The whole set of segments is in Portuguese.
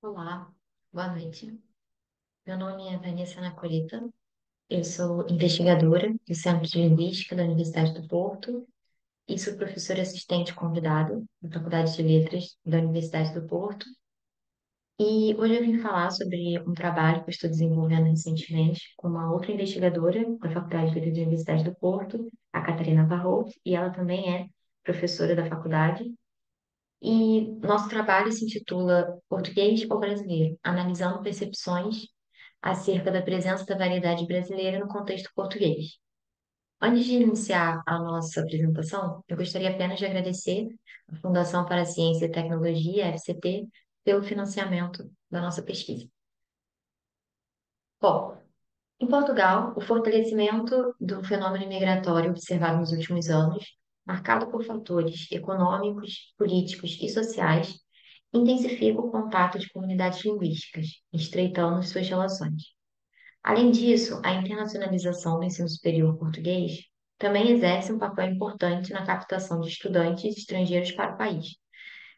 Olá, boa noite. Meu nome é Vanessa Anacolita. Eu sou investigadora do Centro de Linguística da Universidade do Porto e sou professora assistente convidada da Faculdade de Letras da Universidade do Porto. E hoje eu vim falar sobre um trabalho que eu estou desenvolvendo recentemente com uma outra investigadora da Faculdade de Letras da Universidade do Porto, a Catarina Varro, e ela também é professora da faculdade. E nosso trabalho se intitula Português ou Brasileiro? Analisando percepções acerca da presença da variedade brasileira no contexto português. Antes de iniciar a nossa apresentação, eu gostaria apenas de agradecer à Fundação para a Ciência e Tecnologia, FCT, pelo financiamento da nossa pesquisa. Bom, em Portugal, o fortalecimento do fenômeno migratório observado nos últimos anos, marcado por fatores econômicos, políticos e sociais, intensifica o contato de comunidades linguísticas, estreitando suas relações. Além disso, a internacionalização do ensino superior português também exerce um papel importante na captação de estudantes estrangeiros para o país,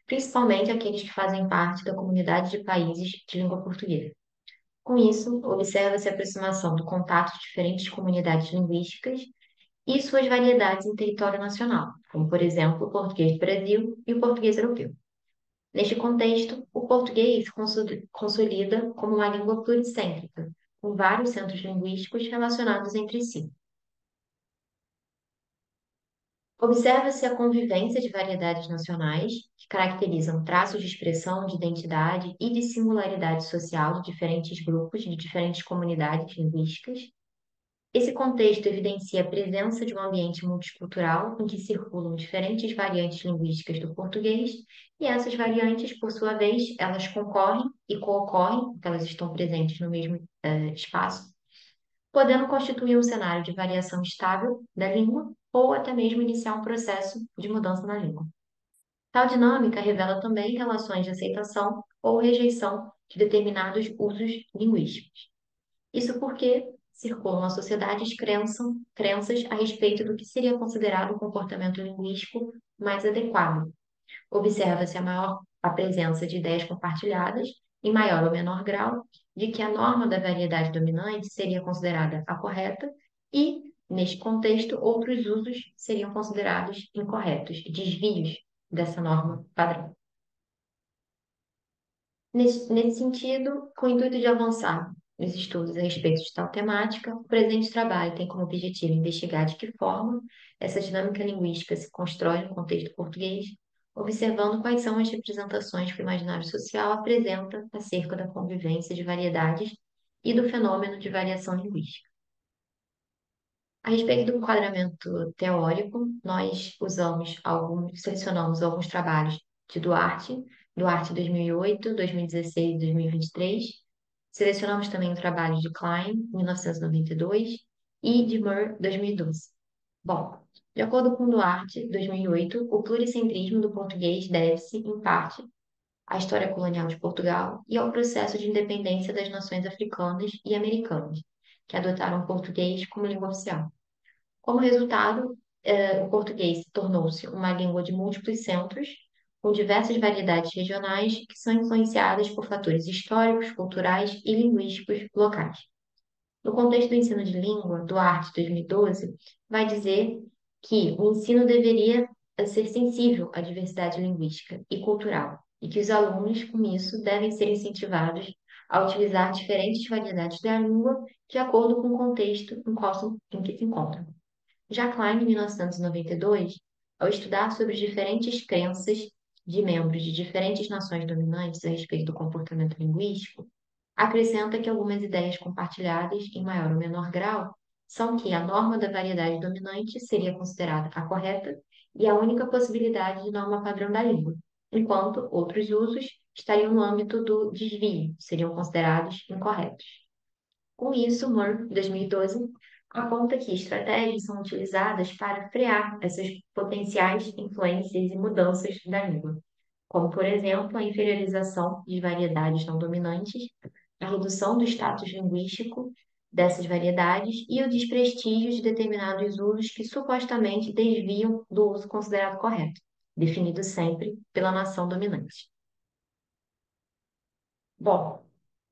principalmente aqueles que fazem parte da comunidade de países de língua portuguesa. Com isso, observa-se a aproximação do contato de diferentes comunidades linguísticas e suas variedades em território nacional, como, por exemplo, o português do Brasil e o português europeu. Neste contexto, o português consolida como uma língua pluricêntrica, com vários centros linguísticos relacionados entre si. Observa-se a convivência de variedades nacionais, que caracterizam traços de expressão, de identidade e de singularidade social de diferentes grupos, de diferentes comunidades linguísticas. Esse contexto evidencia a presença de um ambiente multicultural em que circulam diferentes variantes linguísticas do português, e essas variantes, por sua vez, elas concorrem e coocorrem, porque elas estão presentes no mesmo espaço, podendo constituir um cenário de variação estável da língua ou até mesmo iniciar um processo de mudança na língua. Tal dinâmica revela também relações de aceitação ou rejeição de determinados usos linguísticos. Isso porque circulam na sociedade as crenças a respeito do que seria considerado um comportamento linguístico mais adequado. Observa-se a presença de ideias compartilhadas, em maior ou menor grau, de que a norma da variedade dominante seria considerada a correta e, neste contexto, outros usos seriam considerados incorretos, desvios dessa norma padrão. Nesse sentido, com o intuito de avançar nos estudos a respeito de tal temática, o presente trabalho tem como objetivo investigar de que forma essa dinâmica linguística se constrói no contexto português, observando quais são as representações que o imaginário social apresenta acerca da convivência de variedades e do fenômeno de variação linguística. A respeito do enquadramento teórico, nós selecionamos alguns trabalhos de Duarte 2008, 2016 e 2023. Selecionamos também o trabalho de Klein, 1992, e de Moore, 2012. Bom, de acordo com Duarte, 2008, o pluricentrismo do português deve-se, em parte, à história colonial de Portugal e ao processo de independência das nações africanas e americanas, que adotaram o português como língua oficial. Como resultado, o português tornou-se uma língua de múltiplos centros, com diversas variedades regionais que são influenciadas por fatores históricos, culturais e linguísticos locais. No contexto do ensino de língua, Duarte, 2012, vai dizer que o ensino deveria ser sensível à diversidade linguística e cultural, e que os alunos, com isso, devem ser incentivados a utilizar diferentes variedades da língua de acordo com o contexto em que se encontram. Já Klein, em 1992, ao estudar sobre diferentes crenças de membros de diferentes nações dominantes a respeito do comportamento linguístico, acrescenta que algumas ideias compartilhadas, em maior ou menor grau, são que a norma da variedade dominante seria considerada a correta e a única possibilidade de norma padrão da língua, enquanto outros usos estariam no âmbito do desvio, seriam considerados incorretos. Com isso, Moore, 2012, aponta que estratégias são utilizadas para frear essas potenciais influências e mudanças da língua, como, por exemplo, a inferiorização de variedades não dominantes, a redução do status linguístico dessas variedades e o desprestígio de determinados usos que supostamente desviam do uso considerado correto, definido sempre pela nação dominante. Bom,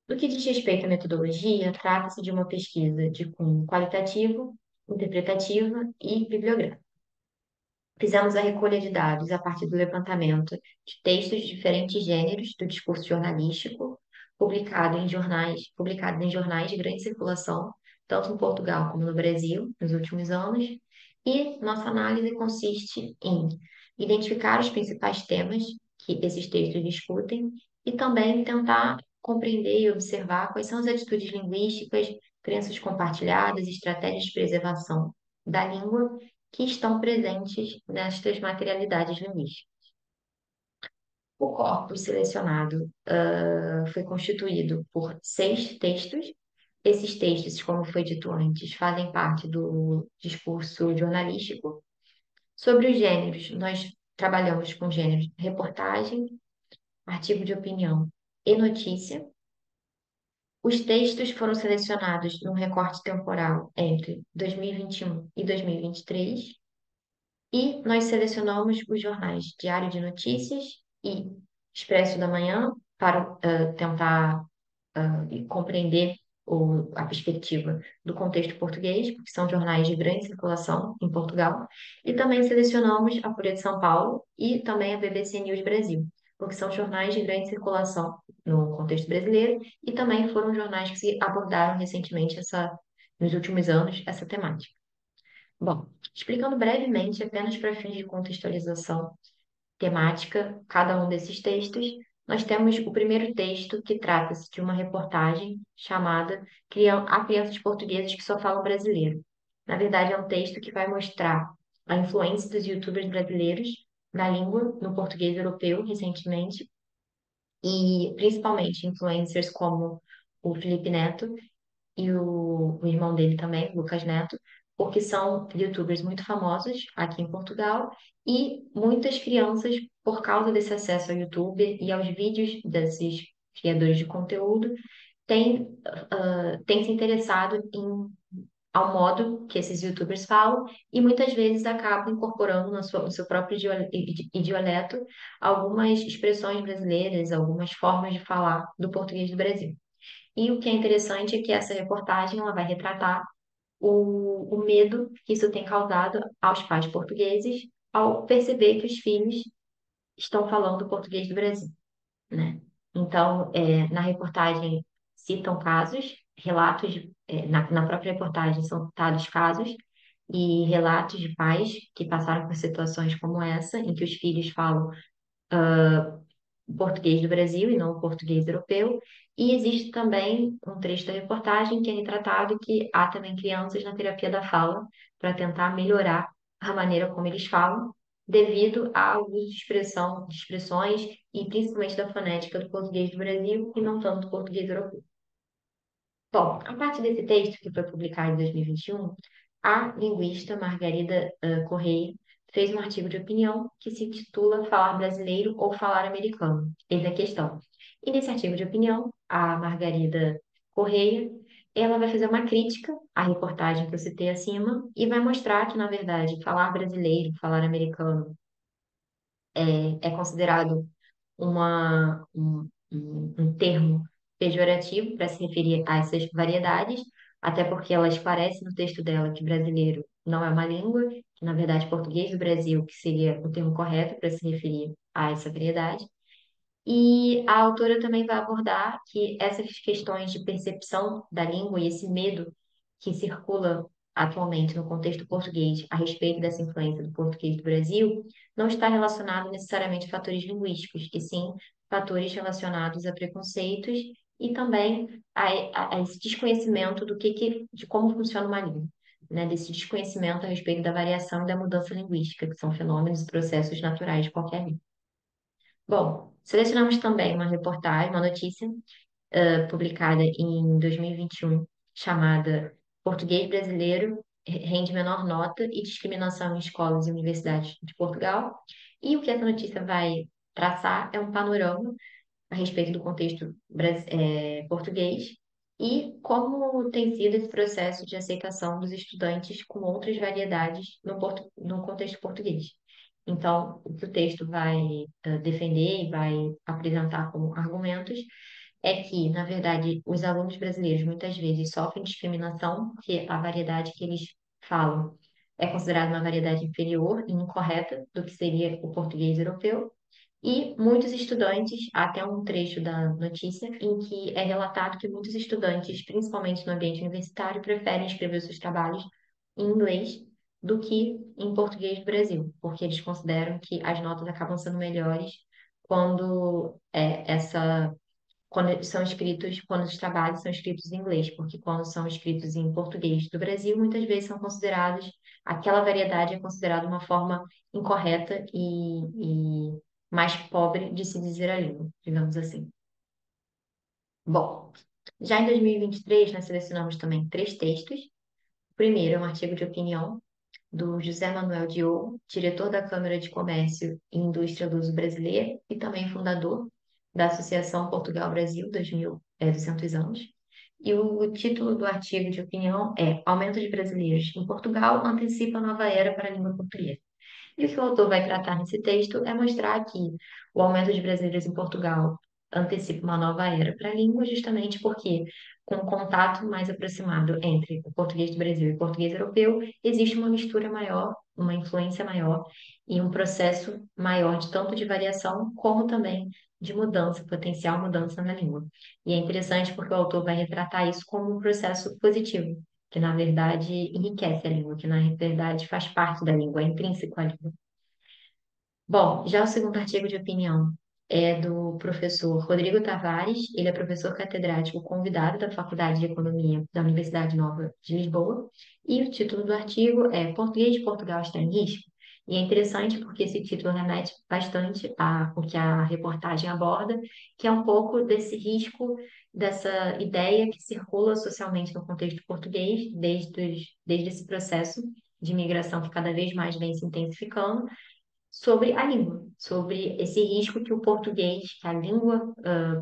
no que diz respeito à metodologia, trata-se de uma pesquisa de cunho qualitativo, interpretativa e bibliográfica. Fizemos a recolha de dados a partir do levantamento de textos de diferentes gêneros do discurso jornalístico, publicados em jornais de grande circulação, tanto em Portugal como no Brasil, nos últimos anos, e nossa análise consiste em identificar os principais temas que esses textos discutem e também tentar compreender e observar quais são as atitudes linguísticas, crenças compartilhadas, estratégias de preservação da língua que estão presentes nestas materialidades linguísticas. O corpus selecionado, foi constituído por 6 textos. Esses textos, como foi dito antes, fazem parte do discurso jornalístico. Sobre os gêneros, nós trabalhamos com gêneros de reportagem, artigo de opinião e notícia. Os textos foram selecionados num recorte temporal entre 2021 e 2023. E nós selecionamos os jornais Diário de Notícias e Expresso da Manhã para tentar compreender a perspectiva do contexto português, porque são jornais de grande circulação em Portugal. E também selecionamos a Folha de São Paulo e também a BBC News Brasil, porque são jornais de grande circulação no contexto brasileiro e também foram jornais que se abordaram recentemente nos últimos anos essa temática. Bom, explicando brevemente, apenas para fins de contextualização temática, cada um desses textos, nós temos o primeiro texto que trata-se de uma reportagem chamada Há Crianças Portuguesas que Só Falam Brasileiro. Na verdade, é um texto que vai mostrar a influência dos YouTubers brasileiros na língua, no português europeu, recentemente, e principalmente influencers como o Felipe Neto e o irmão dele também, Lucas Neto, porque são YouTubers muito famosos aqui em Portugal e muitas crianças, por causa desse acesso ao YouTube e aos vídeos desses criadores de conteúdo, têm se interessado ao modo que esses YouTubers falam e muitas vezes acabam incorporando no seu próprio idioleto algumas expressões brasileiras, algumas formas de falar do português do Brasil. E o que é interessante é que essa reportagem ela vai retratar o medo que isso tem causado aos pais portugueses ao perceber que os filhos estão falando português do Brasil, né? Então, na reportagem citam casos, relatos, na própria reportagem são citados casos e relatos de pais que passaram por situações como essa, em que os filhos falam o português do Brasil e não o português europeu. E existe também um trecho da reportagem que é retratado que há também crianças na terapia da fala para tentar melhorar a maneira como eles falam, devido ao uso de expressões e principalmente da fonética do português do Brasil e não tanto do português europeu. Bom, a partir desse texto, que foi publicado em 2021, a linguista Margarida Correia fez um artigo de opinião que se intitula Falar Brasileiro ou Falar Americano. Eis a questão. E nesse artigo de opinião, a Margarida Correia, ela vai fazer uma crítica à reportagem que eu citei acima e vai mostrar que, na verdade, falar brasileiro, falar americano é considerado um termo pejorativo para se referir a essas variedades, até porque ela esclarece no texto dela que brasileiro não é uma língua, que na verdade português do Brasil, que seria o termo correto para se referir a essa variedade. E a autora também vai abordar que essas questões de percepção da língua e esse medo que circula atualmente no contexto português a respeito dessa influência do português do Brasil não está relacionado necessariamente a fatores linguísticos, e sim fatores relacionados a preconceitos e também a esse desconhecimento de como funciona uma língua, né? Desse desconhecimento a respeito da variação e da mudança linguística, que são fenômenos e processos naturais de qualquer língua. Bom, selecionamos também uma reportagem, uma notícia, publicada em 2021, chamada Português Brasileiro rende menor nota e discriminação em escolas e universidades de Portugal. E o que essa notícia vai traçar é um panorama a respeito do contexto português e como tem sido esse processo de aceitação dos estudantes com outras variedades no contexto português. Então, o que o texto vai defender e vai apresentar como argumentos é que, na verdade, os alunos brasileiros muitas vezes sofrem discriminação, porque a variedade que eles falam é considerada uma variedade inferior e incorreta do que seria o português europeu. E muitos estudantes, há até um trecho da notícia em que é relatado que muitos estudantes, principalmente no ambiente universitário, preferem escrever seus trabalhos em inglês do que em português do Brasil, porque eles consideram que as notas acabam sendo melhores quando quando são escritos, quando os trabalhos são escritos em inglês, porque quando são escritos em português do Brasil, muitas vezes são considerados, aquela variedade é considerada uma forma incorreta e mais pobre de se dizer a língua, digamos assim. Bom, já em 2023, nós selecionamos também três textos. O primeiro é um artigo de opinião do José Manuel Diogo, diretor da Câmara de Comércio e Indústria Luso Brasileira e também fundador da Associação Portugal-Brasil 200 anos. E o título do artigo de opinião é Aumento de brasileiros em Portugal antecipa nova era para a língua portuguesa. E o que o autor vai tratar nesse texto é mostrar que o aumento de brasileiros em Portugal antecipa uma nova era para a língua, justamente porque, com um contato mais aproximado entre o português do Brasil e o português europeu, existe uma mistura maior, uma influência maior e um processo maior de tanto de variação como também de mudança, potencial mudança na língua. E é interessante porque o autor vai retratar isso como um processo positivo, que na verdade enriquece a língua, que na verdade faz parte da língua, é intrínseco à língua. Bom, já o segundo artigo de opinião é do professor Rodrigo Tavares, ele é professor catedrático convidado da Faculdade de Economia da Universidade Nova de Lisboa, e o título do artigo é Português de Portugal está em risco? E é interessante porque esse título remete bastante ao que a reportagem aborda, que é um pouco desse risco, dessa ideia que circula socialmente no contexto português, desde esse processo de imigração que cada vez mais vem se intensificando, sobre a língua, sobre esse risco que o português, que a língua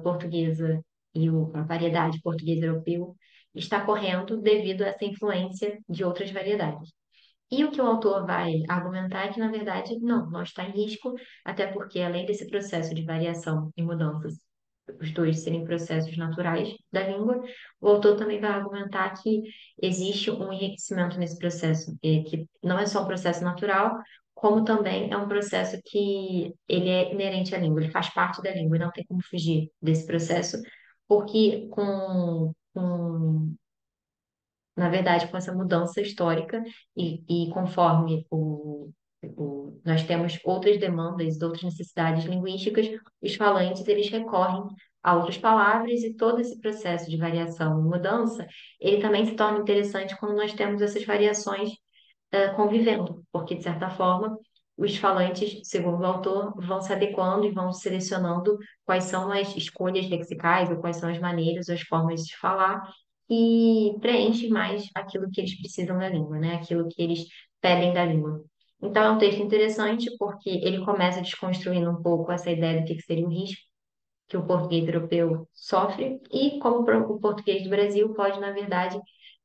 portuguesa e a variedade português europeu está correndo devido a essa influência de outras variedades. E o que o autor vai argumentar é que, na verdade, não está em risco, até porque, além desse processo de variação e mudanças, os dois serem processos naturais da língua, o autor também vai argumentar que existe um enriquecimento nesse processo, que não é só um processo natural, como também é um processo que ele é inerente à língua, ele faz parte da língua e não tem como fugir desse processo, porque na verdade, com essa mudança histórica e conforme nós temos outras demandas, outras necessidades linguísticas, os falantes eles recorrem a outras palavras e todo esse processo de variação e mudança, ele também se torna interessante quando nós temos essas variações convivendo, porque, de certa forma, os falantes, segundo o autor, vão se adequando e vão selecionando quais são as escolhas lexicais ou quais são as maneiras ou as formas de falar e preenche mais aquilo que eles precisam da língua, né? Aquilo que eles pedem da língua. Então, é um texto interessante porque ele começa desconstruindo um pouco essa ideia do que seria o risco que o português europeu sofre e como o português do Brasil pode, na verdade,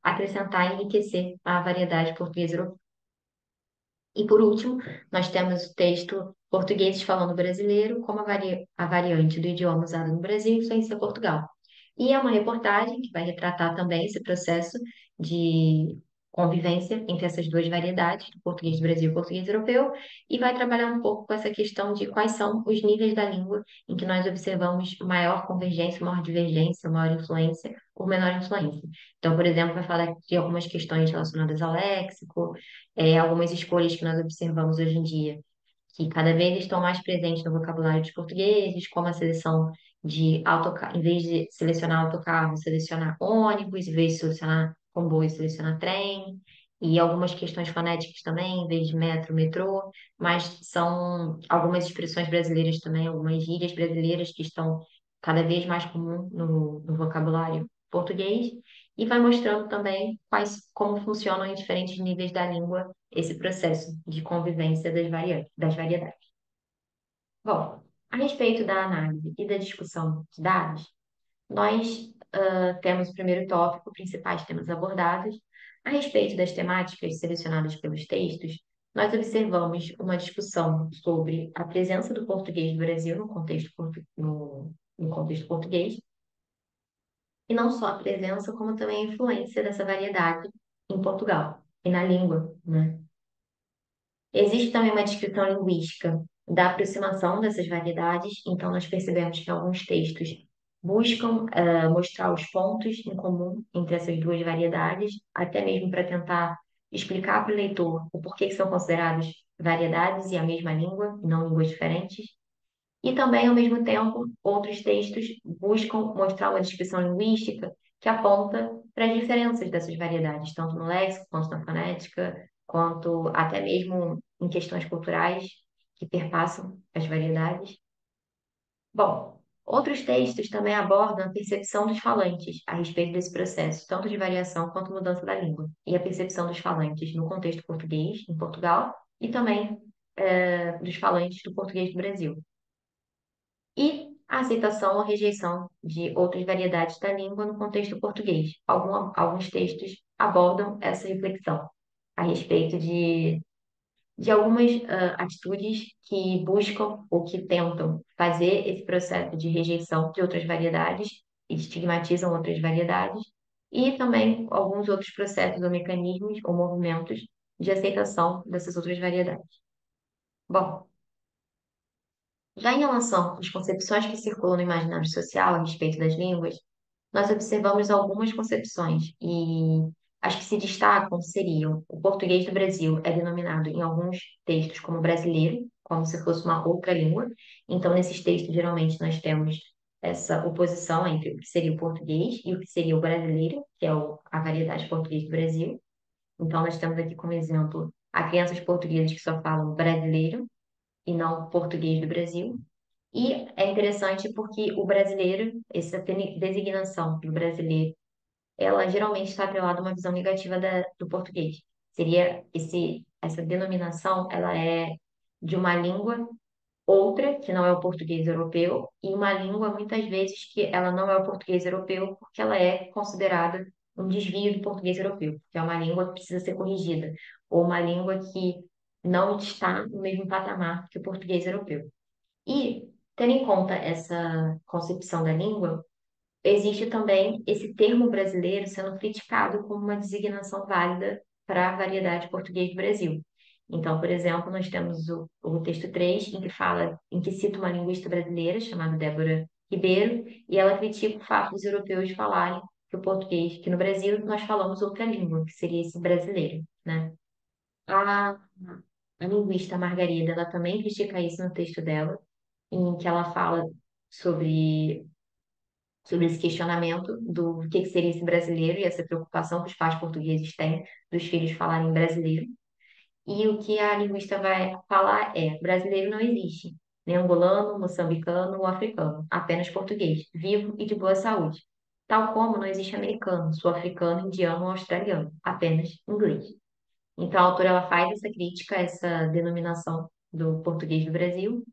acrescentar e enriquecer a variedade portuguesa. E por último, nós temos o texto Portugueses falando brasileiro, como a variante do idioma usado no Brasil influencia Portugal. E é uma reportagem que vai retratar também esse processo de convivência entre essas duas variedades, o português do Brasil e o português europeu, e vai trabalhar um pouco com essa questão de quais são os níveis da língua em que nós observamos maior convergência, maior divergência, maior influência ou menor influência. Então, por exemplo, vai falar de algumas questões relacionadas ao léxico, algumas escolhas que nós observamos hoje em dia, que cada vez estão mais presentes no vocabulário dos portugueses, como a seleção de autocarro, em vez de selecionar autocarro, selecionar ônibus, em vez de selecionar comboio, selecionar trem, e algumas questões fonéticas também, em vez de metro, metrô, mas são algumas expressões brasileiras também, algumas gírias brasileiras que estão cada vez mais comum no vocabulário português, e vai mostrando também como funcionam em diferentes níveis da língua esse processo de convivência das variedades. Bom, a respeito da análise e da discussão de dados, nós temos o primeiro tópico, principais temas abordados. A respeito das temáticas selecionadas pelos textos, nós observamos uma discussão sobre a presença do português do Brasil no contexto português, e não só a presença, como também a influência dessa variedade em Portugal e na língua, né? Existe também uma descrição linguística da aproximação dessas variedades, então nós percebemos que alguns textos buscam mostrar os pontos em comum entre essas duas variedades, até mesmo para tentar explicar para o leitor o porquê que são considerados variedades e a mesma língua, e não línguas diferentes. E também, ao mesmo tempo, outros textos buscam mostrar uma descrição linguística que aponta para as diferenças dessas variedades, tanto no léxico, quanto na fonética, quanto até mesmo em questões culturais que perpassam as variedades. Bom, outros textos também abordam a percepção dos falantes a respeito desse processo, tanto de variação quanto mudança da língua, e a percepção dos falantes no contexto português, em Portugal, e também dos falantes do português do Brasil e a aceitação ou rejeição de outras variedades da língua no contexto português. Alguns textos abordam essa reflexão a respeito de algumas atitudes que buscam ou que tentam fazer esse processo de rejeição de outras variedades e estigmatizam outras variedades, e também alguns outros processos ou mecanismos ou movimentos de aceitação dessas outras variedades. Bom, já em relação às concepções que circulam no imaginário social a respeito das línguas, nós observamos algumas concepções e as que se destacam seriam: o português do Brasil é denominado em alguns textos como brasileiro, como se fosse uma outra língua. Então, nesses textos, geralmente nós temos essa oposição entre o que seria o português e o que seria o brasileiro, que é a variedade português do Brasil. Então, nós temos aqui como exemplo a crianças portuguesas que só falam brasileiro e não português do Brasil. E é interessante porque o brasileiro, essa designação do brasileiro, ela geralmente está atrelada a uma visão negativa do português. Seria essa denominação, ela é de uma língua outra, que não é o português europeu, e uma língua, muitas vezes, que ela não é o português europeu, porque ela é considerada um desvio do português europeu, que é uma língua que precisa ser corrigida, ou uma língua que não está no mesmo patamar que o português europeu. E, tendo em conta essa concepção da língua, existe também esse termo brasileiro sendo criticado como uma designação válida para a variedade português do Brasil. Então, por exemplo, nós temos o texto 3 em que fala, em que cita uma linguista brasileira chamada Débora Ribeiro, e ela critica o fato dos europeus falarem que o português, que no Brasil nós falamos outra língua, que seria esse brasileiro, né? A, a linguista Margarida, ela também critica isso no texto dela, em que ela fala sobre, sobre esse questionamento do que seria esse brasileiro e essa preocupação que os pais portugueses têm dos filhos falarem brasileiro. E o que a linguista vai falar é: brasileiro não existe, nem angolano, moçambicano ou africano, apenas português, vivo e de boa saúde. Tal como não existe americano, sul-africano, indiano ou australiano, apenas inglês. Então, a autora ela faz essa crítica a essa denominação do português do Brasil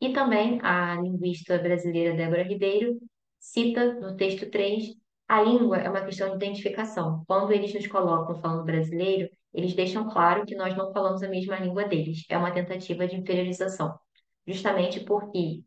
e também a linguista brasileira Débora Ribeiro cita no texto 3: a língua é uma questão de identificação. Quando eles nos colocam falando brasileiro, eles deixam claro que nós não falamos a mesma língua deles. É uma tentativa de inferiorização. Justamente porque,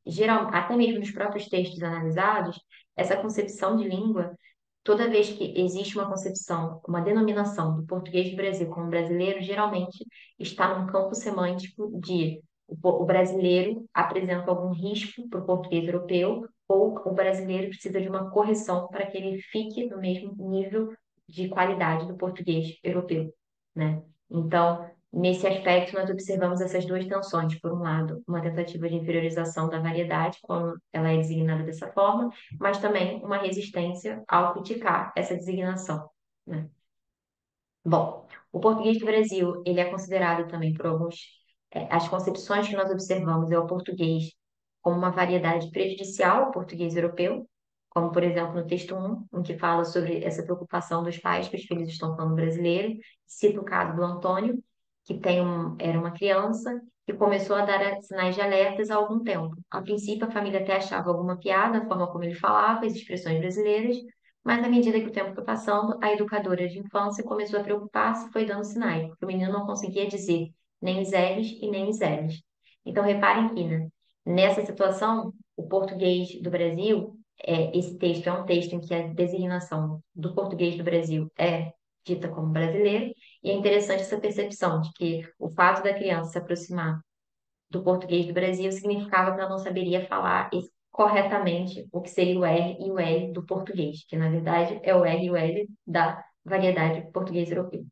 até mesmo nos próprios textos analisados, essa concepção de língua, toda vez que existe uma concepção, uma denominação do português do Brasil como brasileiro, geralmente está num campo semântico de o brasileiro apresenta algum risco para o português europeu, ou o brasileiro precisa de uma correção para que ele fique no mesmo nível de qualidade do português europeu, né? Então, nesse aspecto, nós observamos essas duas tensões. Por um lado, uma tentativa de inferiorização da variedade, quando ela é designada dessa forma, mas também uma resistência ao criticar essa designação, né? Bom, o português do Brasil, ele é considerado também por alguns, as concepções que nós observamos é o português como uma variedade prejudicial ao português europeu, como por exemplo no texto 1, em que fala sobre essa preocupação dos pais que os filhos estão falando brasileiro, cita o caso do Antônio, que era uma criança que começou a dar sinais de alertas há algum tempo. A princípio, a família até achava alguma piada a forma como ele falava, as expressões brasileiras, mas à medida que o tempo foi passando, a educadora de infância começou a preocupar-se e foi dando sinais, porque o menino não conseguia dizer nem os L's e nem os L's. Então, reparem que, né, nessa situação, o português do Brasil esse texto é um texto em que a designação do português do Brasil é dita como brasileiro, e é interessante essa percepção de que o fato da criança se aproximar do português do Brasil significava que ela não saberia falar corretamente o que seria o R e o L do português, que na verdade é o R e o L da variedade português europeu.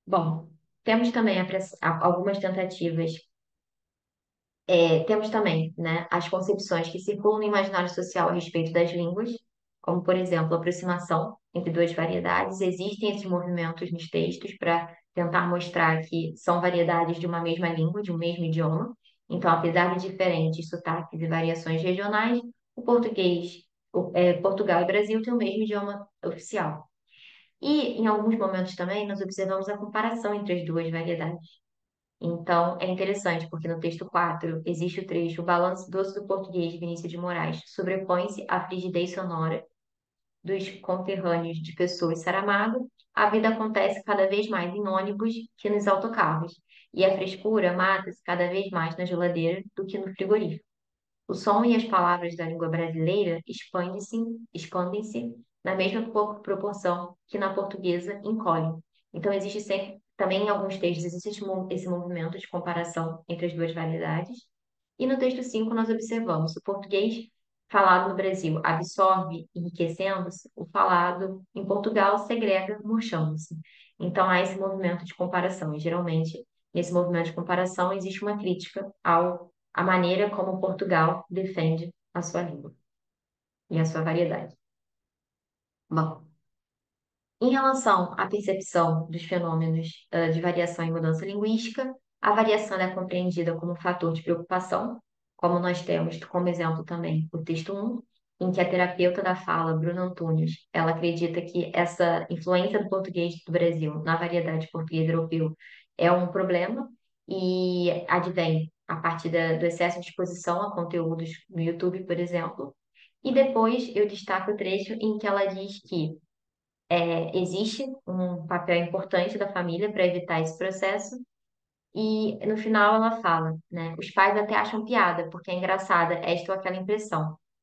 Bom, temos também algumas tentativas. Temos também, né, as concepções que circulam no imaginário social a respeito das línguas, como, por exemplo, a aproximação entre duas variedades. Existem esses movimentos nos textos para tentar mostrar que são variedades de uma mesma língua, de um mesmo idioma. Então, apesar de diferentes sotaques e variações regionais, o português, Portugal e Brasil têm o mesmo idioma oficial. E, em alguns momentos também, nós observamos a comparação entre as duas variedades. Então, é interessante, porque no texto 4 existe o trecho: o balanço doce do português de Vinícius de Moraes sobrepõe-se à frigidez sonora dos conterrâneos de Pessoa e Saramago. A vida acontece cada vez mais em ônibus que nos autocarros, e a frescura mata-se cada vez mais na geladeira do que no frigorífico. O som e as palavras da língua brasileira expandem-se na mesma proporção que na portuguesa encolhem. Então, existe sempre, também em alguns textos, existe esse movimento de comparação entre as duas variedades. E no texto 5 nós observamos o português falado no Brasil absorve, enriquecendo-se, o falado em Portugal segrega, murchando-se. Então, há esse movimento de comparação, e geralmente, nesse movimento de comparação, existe uma crítica à maneira como Portugal defende a sua língua e a sua variedade. Bom, em relação à percepção dos fenômenos de variação e mudança linguística, a variação é compreendida como um fator de preocupação, como nós temos como exemplo também o texto 1, em que a terapeuta da fala, Bruna Antunes, ela acredita que essa influência do português do Brasil na variedade português europeu é um problema e advém a partir do excesso de exposição a conteúdos no YouTube, por exemplo. E depois eu destaco o trecho em que ela diz que existe um papel importante da família para evitar esse processo. E no final ela fala, né? Os pais até acham piada, porque é engraçada esta ou aquela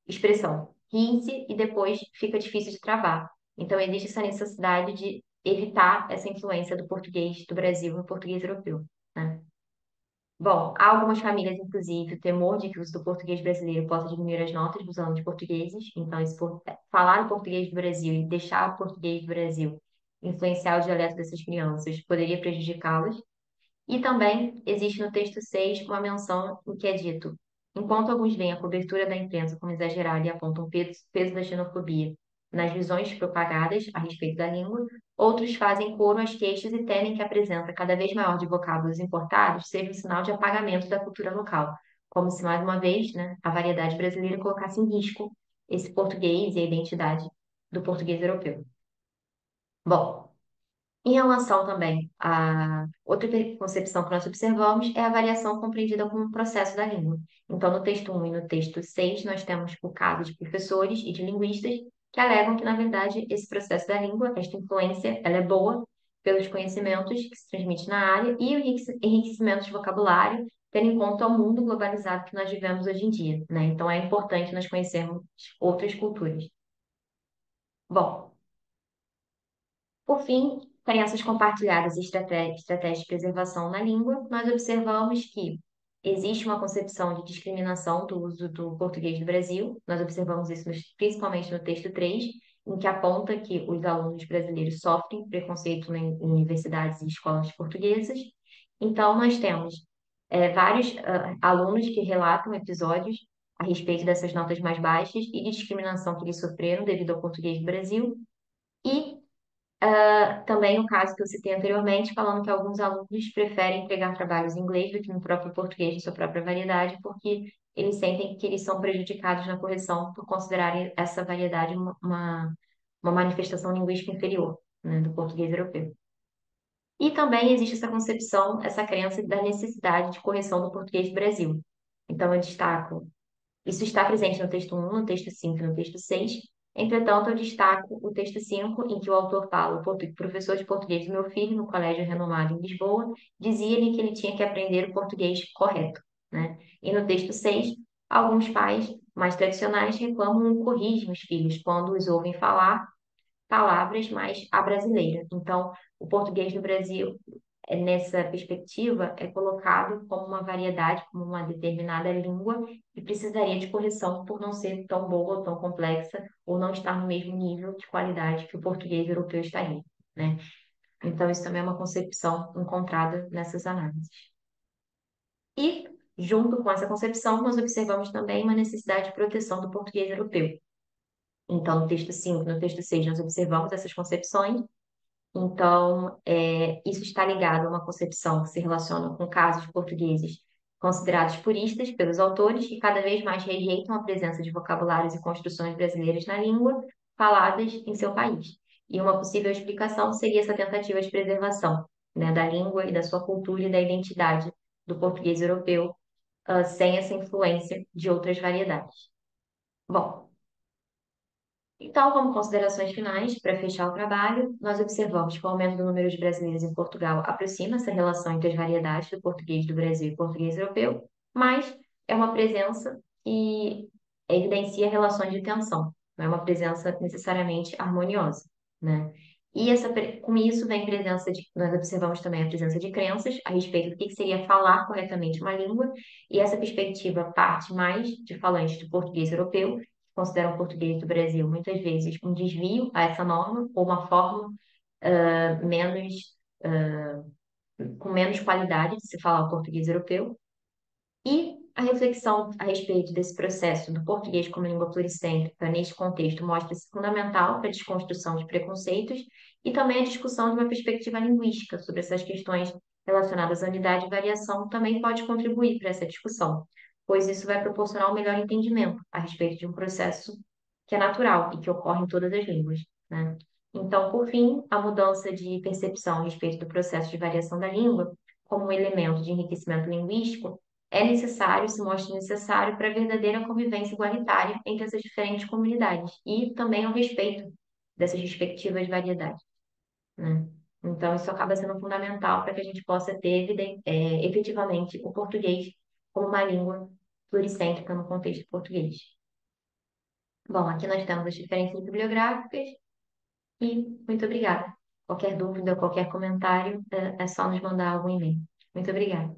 expressão. Riem-se e depois fica difícil de travar. Então existe essa necessidade de evitar essa influência do português do Brasil no português europeu, né? Bom, há algumas famílias, inclusive, o temor de que o uso do português brasileiro possa diminuir as notas dos alunos portugueses. Então, falar o português do Brasil e deixar o português do Brasil influenciar o dialeto dessas crianças poderia prejudicá-las. E também existe no texto 6 uma menção em que é dito: enquanto alguns veem a cobertura da imprensa como exagerada e apontam o peso da xenofobia nas visões propagadas a respeito da língua, outros fazem coro às queixas e temem que a presença cada vez maior de vocábulos importados seja um sinal de apagamento da cultura local, como se, mais uma vez, né, a variedade brasileira colocasse em risco esse português e a identidade do português europeu. Bom, em relação também a outra concepção que nós observamos é a variação compreendida como um processo da língua. Então, no texto 1 e no texto 6, nós temos o caso de professores e de linguistas que alegam que, na verdade, esse processo da língua, esta influência, ela é boa pelos conhecimentos que se transmitem na área e o enriquecimento de vocabulário, tendo em conta o mundo globalizado que nós vivemos hoje em dia, né? Então, é importante nós conhecermos outras culturas. Bom, por fim, crenças compartilhadas e estratégias de preservação na língua, nós observamos que existe uma concepção de discriminação do uso do português do Brasil. Nós observamos isso principalmente no texto 3, em que aponta que os alunos brasileiros sofrem preconceito em universidades e escolas portuguesas. Então, nós temos vários alunos que relatam episódios a respeito dessas notas mais baixas e de discriminação que eles sofreram devido ao português do Brasil. E também o caso que eu citei anteriormente, falando que alguns alunos preferem entregar trabalhos em inglês do que no próprio português, de sua própria variedade, porque eles sentem que eles são prejudicados na correção por considerarem essa variedade uma manifestação linguística inferior, né, do português europeu. E também existe essa concepção, essa crença da necessidade de correção do português do Brasil. Então, eu destaco isso está presente no texto 1, no texto 5 e no texto 6. Entretanto, eu destaco o texto 5, em que o autor fala: o professor de português do meu filho, no colégio renomado em Lisboa, dizia-lhe que ele tinha que aprender o português correto, né? E no texto 6, Alguns pais mais tradicionais reclamam ou corrigem os filhos quando os ouvem falar palavras mais à brasileira. Então, o português no Brasil, nessa perspectiva, é colocado como uma variedade, como uma determinada língua e precisaria de correção por não ser tão boa ou tão complexa ou não estar no mesmo nível de qualidade que o português europeu estaria, né? Então, isso também é uma concepção encontrada nessas análises. E, junto com essa concepção, nós observamos também uma necessidade de proteção do português europeu. Então, no texto 5, no texto 6, nós observamos essas concepções. Então, isso está ligado a uma concepção que se relaciona com casos portugueses considerados puristas pelos autores que cada vez mais rejeitam a presença de vocabulários e construções brasileiras na língua faladas em seu país. E uma possível explicação seria essa tentativa de preservação, né, da língua e da sua cultura e da identidade do português europeu, sem essa influência de outras variedades. Bom, então, como considerações finais, para fechar o trabalho, nós observamos que o aumento do número de brasileiros em Portugal aproxima essa relação entre as variedades do português do Brasil e português europeu, mas é uma presença que evidencia relações de tensão, não é uma presença necessariamente harmoniosa, né? E com isso vem presença de, nós observamos também a presença de crenças a respeito do que seria falar corretamente uma língua, e essa perspectiva parte mais de falantes do português europeu consideram o português do Brasil muitas vezes um desvio a essa norma ou uma forma menos com menos qualidade de se falar o português europeu. E a reflexão a respeito desse processo do português como língua pluricêntrica neste contexto mostra-se fundamental para a desconstrução de preconceitos e também a discussão de uma perspectiva linguística sobre essas questões relacionadas à unidade e variação também pode contribuir para essa discussão, pois isso vai proporcionar um melhor entendimento a respeito de um processo que é natural e que ocorre em todas as línguas, né? Então, por fim, a mudança de percepção a respeito do processo de variação da língua como um elemento de enriquecimento linguístico é necessário, se mostra necessário para a verdadeira convivência igualitária entre essas diferentes comunidades e também ao respeito dessas respectivas variedades, né? Então, isso acaba sendo fundamental para que a gente possa ter efetivamente o português como uma língua pluricêntrica no contexto português. Bom, aqui nós temos as diferenças bibliográficas e muito obrigada. Qualquer dúvida, qualquer comentário, é só nos mandar algum e-mail. Muito obrigada.